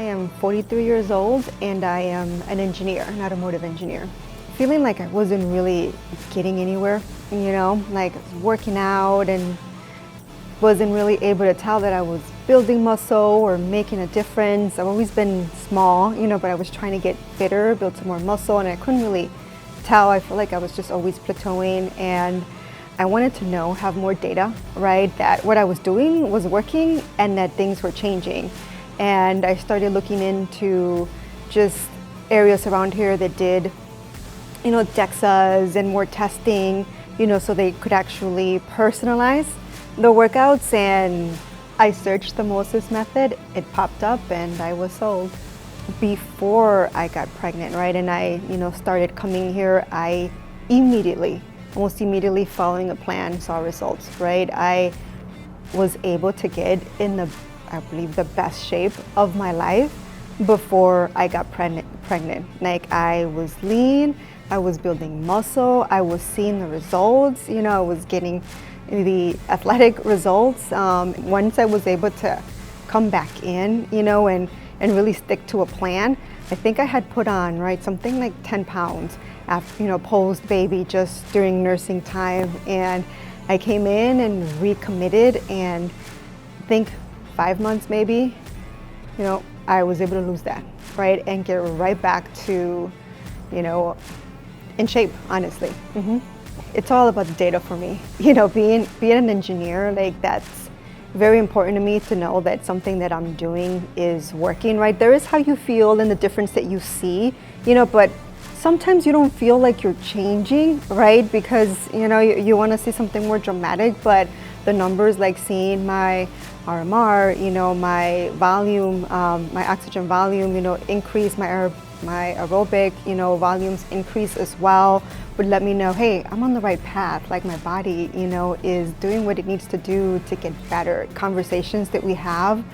I am 43 years old and I am an engineer, an automotive engineer. Feeling like I wasn't really getting anywhere, like working out and wasn't really able to tell that I was building muscle or making a difference. I've always been small, but I was trying to get fitter, build some more muscle, and I couldn't really tell. I feel like I was just always plateauing, and I wanted to know, have more data, right? That what I was doing was working and that things were changing. And I started looking into just areas around here that did, DEXAs and more testing, so they could actually personalize the workouts. And I searched the Moses method, it popped up, and I was sold. Before I got pregnant, right, and I, started coming here, I almost immediately following a plan, saw results, right? I was able to get in I believe the best shape of my life before I got pregnant. Like, I was lean, I was building muscle, I was seeing the results, I was getting the athletic results. Once I was able to come back in, and really stick to a plan, I think I had put on, right, something like 10 pounds after, post baby, just during nursing time. And I came in and recommitted, and I think 5 months maybe, I was able to lose that, right, and get right back to, in shape, honestly. It's all about the data for me. Being an engineer, like, that's very important to me to know that something that I'm doing is working, right? There is how you feel and the difference that you see, but sometimes you don't feel like you're changing, right? Because, you want to see something more dramatic, but the numbers, like seeing my RMR, my volume, my oxygen volume, increase, my aerobic, volumes increase as well, would let me know, hey, I'm on the right path. Like, my body, is doing what it needs to do to get better. Conversations that we have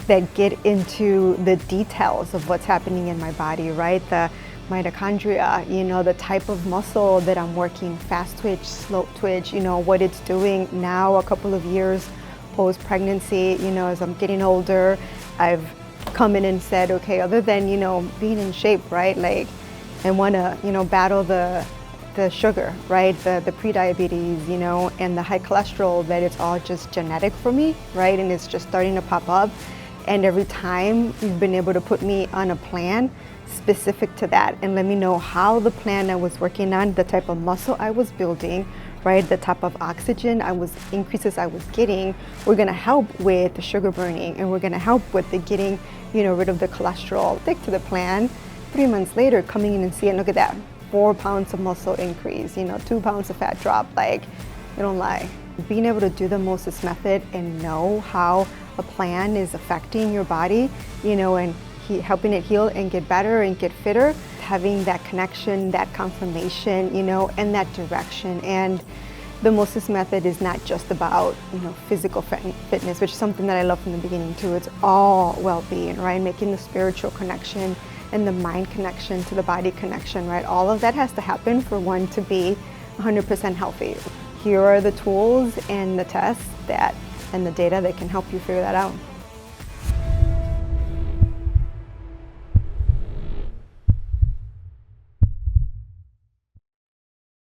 that get into the details of what's happening in my body, right? The mitochondria, the type of muscle that I'm working, fast twitch, slow twitch, what it's doing now, a couple of years post-pregnancy, as I'm getting older, I've come in and said, okay, other than, being in shape, right? Like, I want to, battle the sugar, right? The pre-diabetes, and the high cholesterol, that it's all just genetic for me, right? And it's just starting to pop up. And every time you've been able to put me on a plan specific to that and let me know how the plan I was working on, the type of muscle I was building, right, the type of oxygen increases I was getting, we're gonna help with the sugar burning, and we're gonna help with the getting, rid of the cholesterol. Stick to the plan. 3 months later, coming in and seeing, look at that, 4 pounds of muscle increase, 2 pounds of fat drop. Like, you don't lie. Being able to do the Moses method and know how a plan is affecting your body, and helping it heal and get better and get fitter, having that connection, that confirmation, and that direction. And the Moses method is not just about, physical fitness, which is something that I love from the beginning too. It's all well-being, right? Making the spiritual connection and the mind connection to the body connection, right? All of that has to happen for one to be 100% healthy. Here are the tools and the tests and the data that can help you figure that out.